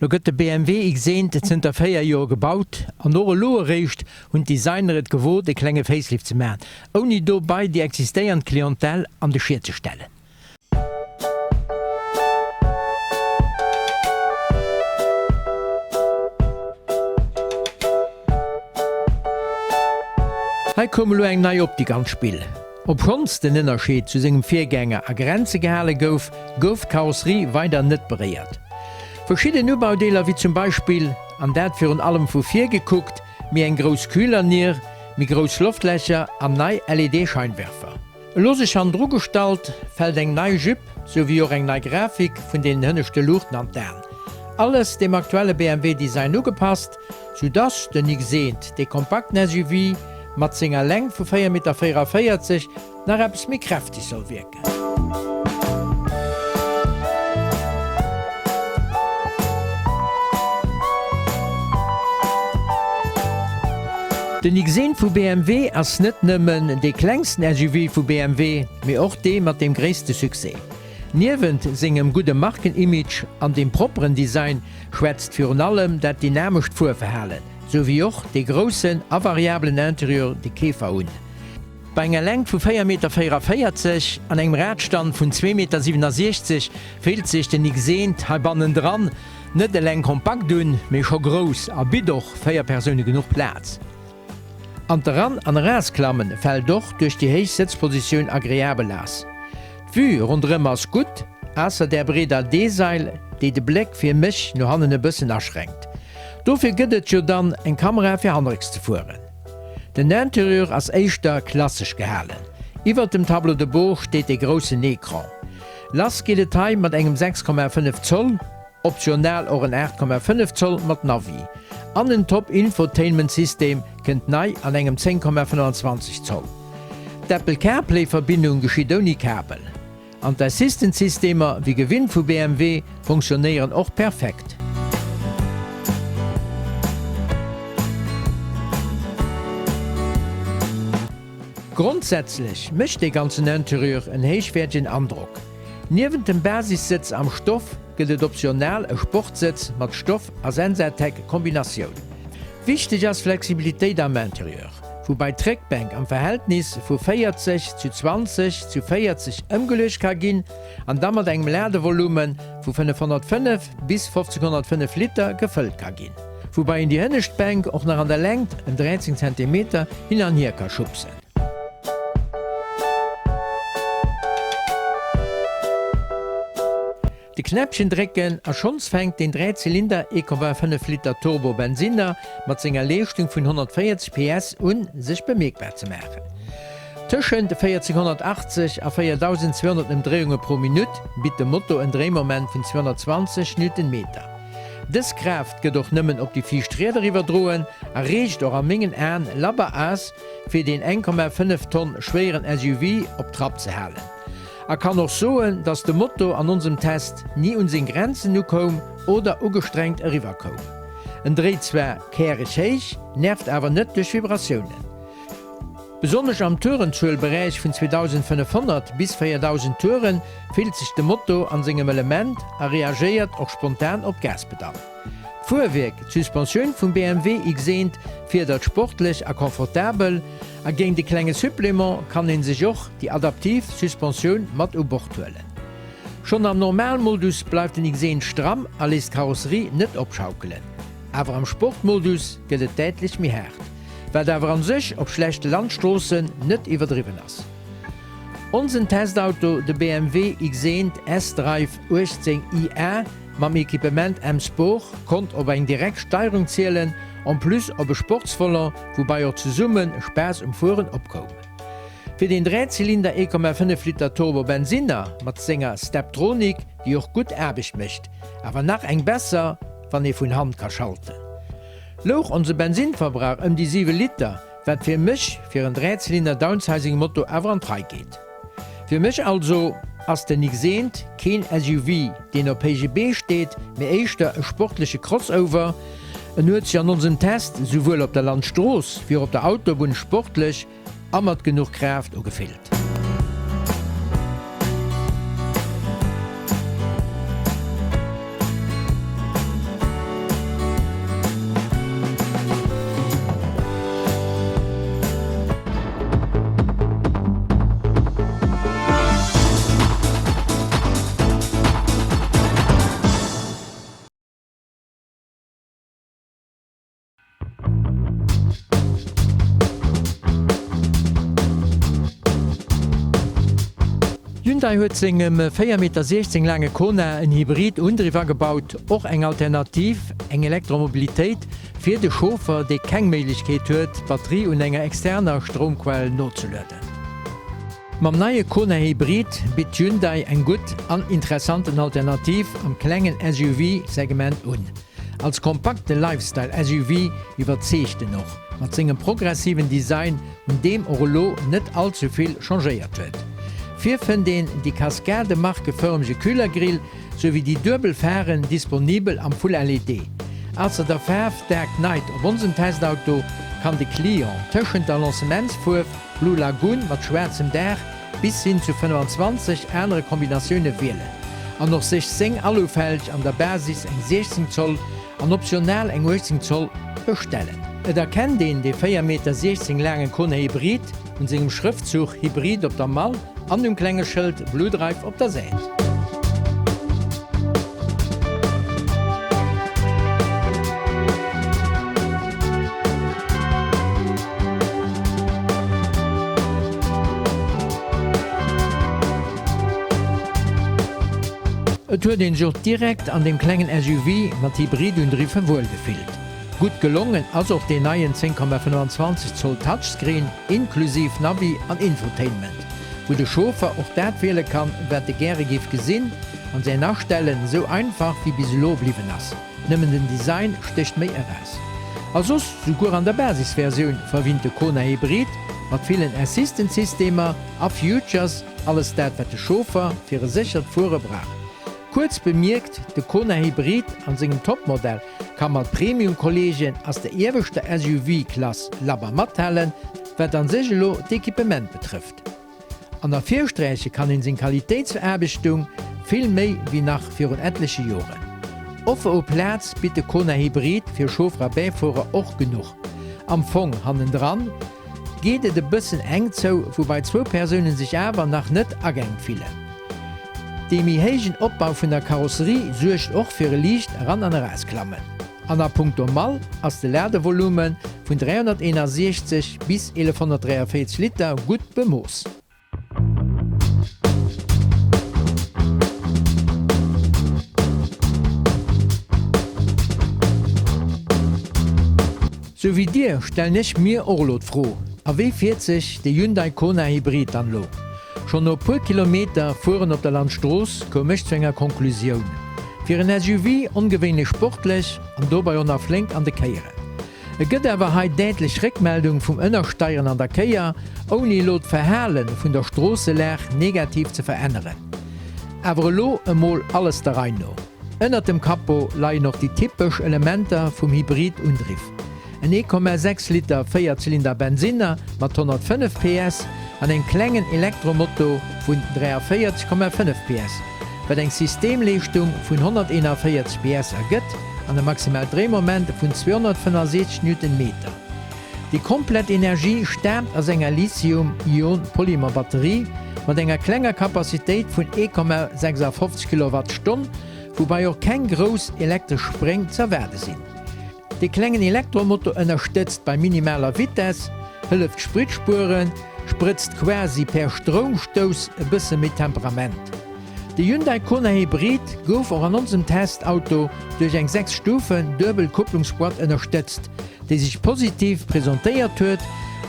Lo gëtt de BMW X1 sind der 4 Joer gebaut, an no loe recht und Designer et gewot de klenge Facelift ze maen, oni dobei die existéierend Klientel an de Schier ze stellen. Hei komme lo eng nei Optik anspiel. Ob schons den Innerscheet zu segem Viergänger a Grenze gehale gouf, gouf Karosserie weiter net bereiert. Verschiedene Ubaudeler wie zum Beispiel, an dat für allem vu 4 geguckt, mir en gros Kühlernier, mi gros Luftlächer an nei LED-Scheinwerfer. Losech an Drugestalt fällt eng nei Jupp sowie auch eng nei Grafik vun den hënnechte Luchtlanternen. Alles dem aktuelle BMW-Design ugepasst, sodass den X1 de kompakten SUV mat senger Läng vu 4,44 Meter nach etwas mi kräftig soll wirken. Den X1 vu BMW ass net nëmmen de klengsten SUV vu BMW, méi och de mat dem gréste Succès. Niewend segem gute Markenimage an dem properen Design schwätzt fir allem dat dynamisch vorverhalen, sowie och de grossen avariablen Interieur de Käfer un. Bei enger Länge vu 4,44 Meter an engem Radstand vun 2,67 Meter fehlt sich den X1 halbannen dran, net de Länge kompakt dun, méi scho gross, a bidoch 4 Personen genug Platz. An daran an Rasklammen fällt doch durch die Heichsitzposition agréabel ass. D'Vue rundrem ass gut, asser der Breder D-Seil, déi de Blick fir mich no hannen e bëssen erschränkt. Dofir gëtt jo dann eng Kamera fir Handricks zu fuhren. Den Interieur ass éichter klassisch gehalen. Iwer dem Tableau de bord steht de grossen Ekran. Lass geht Detail mat engem 6,5 Zoll, optional or en 8,5 Zoll mat Navi. An den Top-Infotainment-System kënnt nei an engem 10,25 Zoll. D'Apple CarPlay-Verbindung geschieet ohne Kabel. An d'Assistant-Systemer wie Gewinn vu BMW funktionieren auch perfekt. Grundsätzlich mischt de ganzen Interieur en heichwertigen Andruck. Neben dem Basissitz am Stoff gilt optional e Sportsitz mat Stoff as Ensatec-Kombination. Wichtig als Flexibilität am Interieur, wobei Trackbank am Verhältnis vu 40:20:40 ëmgelech ka ginn, an dammer engem Ladevolumen vu 505 bis 1505 Liter gefüllt ka ginn. Wobei in die Hënnechtbank auch nach an der Länge 13 cm hin an hier ka schubsen. Die Knäppchen drecken a schons fängt den 3-Zylinder 1,5 Liter Turbo-Benziner mat senger Leistung vun 140 PS un sich bemerkbar zu machen. Tschen de 1480 a 4200 Umdrehungen pro Minute bietet de Motor ein Drehmoment von 220 Newtonmeter. Dis Kraft geht doch nimmen op die 4 Sträder überdrohen, erreicht auch am Mengen an Labber ass für den 1,5 Tonnen schweren SUV op Trab zu halen. Kann noch soen, dass de Motto an unserem Test nie unsinn Grenzen nu kom oder ugestrengt riverkom. En Drehzwer kehrig heich, nervt aber net durch Vibrationen. Besonders am Tourenzuelbereich von 2500 bis 4000 Touren fehlt sich de Motto an segem Element, reagiert auch spontan op Gasbedarf. Fuhrwerk, Suspension vum BMW X1 fir dat sportlich a komfortabel, a gegen die klenge Supplement kann in sich auch die Adaptiv-Suspension mat ubord huelen. Schon am Normalmodus bleibt den X1 stramm, a lässt Karosserie net opschaukelen. Aber am Sportmodus geht es deutlich mehr hart, weil der an sich op schlechte Landstraßen net überdriven ass. Unser Testauto, de BMW X1 S-Drive 18iA, mam Equipement M-Sport, konnte op eng Direktsteuerung zählen, an plus op e Sportsvoller, wobei er zu summen Spaß Fuhren opkommen. Für den 3-Zylinder 1,5 Liter Turbo-Benziner mat Sänger Steptronic, die auch gut erbig mischt, aber nach eng besser, wann e vun Hand kann schalten. Loch unser Benzinverbrauch die 7 Liter, wat fir mich fir een 3-Zylinder Downsizing-Motto awer an 3 geht. Für mich also ass den X1 kein SUV, den op PGB steht, mir eichter e sportliche Crossover, nur an unserem Test sowohl op der Landstroos wie op der Autobahn sportlich ammert genug Kraft o gefehlt. Hyundai huet segem 4,16 Meter lange Kona en Hybrid undriwer gebaut, och eng Alternativ, eng Elektromobilitéit fir de Schofer, déi keng Méiglechkeet huet, Batterie und enger externer Stromquell notzulöden. Mam neue Kona Hybrid bitt Hyundai eng gut an interessanten Alternativ am klengen SUV-Segment un. Als kompakte Lifestyle-SUV iwwerzeechte noch, mat segem progressiven Design und dem Orlo net allzuviel changéiert huet. Wir finden die Kaskade-markeförmige Kühlergrill sowie die Dürbelfähren disponibel am Full LED. Also der Färf Dark Knight auf unserem Testauto kann die Client zwischen der Lancementsfuhr Blue Lagoon mit schwarzem Dach bis hin zu 25 andere Kombinationen wählen. Und noch 16 Alufälg an der Basis eng 16 Zoll und optional eng 18 Zoll bestellen. Et erkennt den 4,16 Meter langen Kona Hybrid und seinem Schriftzug Hybrid auf der Mal an dem Klängeschild Blutreif auf der Seite. Et huet den Joch direkt an dem klengen SUV mat Hybrid und Driffe wohlgefilt. Gut gelungen as auch den neuen 10,25 Zoll Touchscreen inklusiv Navi an Infotainment, wo der Schofer auch dat wählen kann, wer de gerne gif gesinn an se Nachstellen so einfach wie bis lo blieben ass. Nimmen den Design sticht méi heraus. Also sogar an der Basisversion verwint de Kona Hybrid mat vielen Assistenzsystemer a Futures alles dat wat de Schofer fir sichert vorgebracht. Kurz bemerkt, de Kona Hybrid an segem Topmodell kann mat Premium-Kollegien ass der ewigchte SUV-Klasse Laber mattellen, wat an Sigelo d'Equipement betrifft. An der Viersträche kann in sin Qualitätserbestung viel méi wie nach vir etliche Joren. Offe o Platz bitte Kona Hybrid fir Schofrer Beifuer och genug. Am Fong hannen dran, geht de bëssen eng zou, wobei 2 Personen sich awer nach net ageng fielen. Dem hégen Opbau vun der Karosserie suecht och fir Liicht ran an Reisklammen. An der Punkto Mal ass de Ladevolumen vun 361 bis 1143 Liter gut bemoos. So wie dir stell nicht mir Orlot froh. A wie 40 de Hyundai Kona Hybrid an lo. Schon no paar Kilometer fuhren op der Landstroos kom ich zu enger Konklusion. Für ein SUV ungewöhnlich sportlich und dabei auch noch flink an der Keiere. Es gibt aber heute deutlich Rückmeldung vom Innersteuern an der Keier, ohne laut Verhalten von der Strassenlehre negativ zu verändern. Aber lo einmal alles da rein noch. Unter dem Kapo liegen noch die typischen Elemente vom Hybrid und Drift. Ein 1,6 Liter 4-Zylinder Benziner mit 105 PS an einen kleinen Elektromotor von 43,5 PS, was eine Systemleistung von 141 PS ergibt und ein maximal Drehmoment von 265 Nm. Die komplette Energie stammt aus einer Lithium-Ionen-Polymer-Batterie mit einer kleinen Kapazität von 1,56 Kilowattstunden, wobei auch kein großes elektrisches Spring zu erwarten sind. Der kleine Elektromotor unterstützt bei minimaler Vitesse, hilft Spritspuren, spritzt quasi per Stromstoß ein bisschen mit Temperament. Der Hyundai Kona Hybrid gouf auch an unserem Testauto durch ein 6-Stufen-Dürbelkupplungsquad unterstützt, die sich positiv präsentiert wird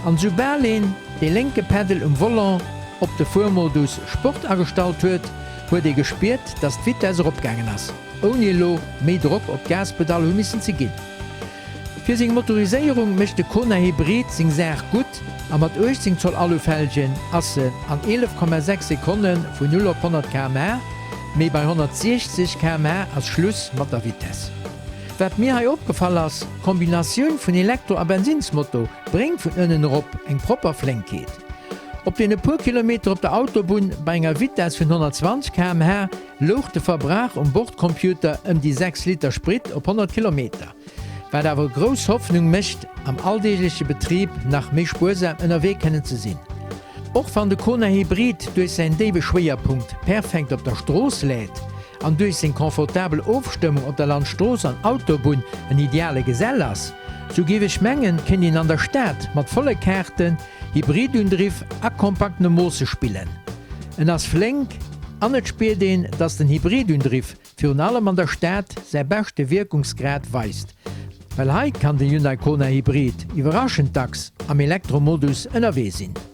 und zu Berlin die linke Pedal im Volant auf den Fuhrmodus Sport angestellt wird, wurde gespürt, dass die Vitesse abgegangen ist, ohne mehr Druck auf Gaspedal müssen zu gehen. Für seine Motorisierung möchte Kona Hybrid sich sehr gut, aber mit 18 Zoll Alufälgen asse an 11,6 Sekunden von 0 auf 100 km/h, mehr bei 160 km/h als Schluss mit der Vitesse. Was mir hier aufgefallen ist, die Kombination von Elektro- und Benzinsmotor bringt von innen herab eine proper Flenkheit. Ob den paar Kilometer auf der Autobahn bei einer Vitesse von 120 km/h läuft der Verbrauch am Bordcomputer die 6 Liter Sprit auf 100 Kilometer. Weil aber groß Hoffnung mischt, am alltäglichen Betrieb nach mehr sparsam unterwegs können zu sein. Auch wenn der Kona Hybrid durch seinen Schwerpunkt perfekt auf der Straße lädt und durch seine komfortable Aufstimmung auf der Landstraße und Autobahn ein idealer Gesell ist, so gebe ich Mengen, können ihn an der Stadt mit vollen Karten, Hybrid und Drift und kompakten Mosse spielen. En ass flink anet speer den, dats den Hybridundriff fir allem an der Stadt sei beste Wirkungsgrad weist. Well hai kann de Hyundai Kona Hybrid iwraschend dacks am Elektromodus ënnerwee sinn.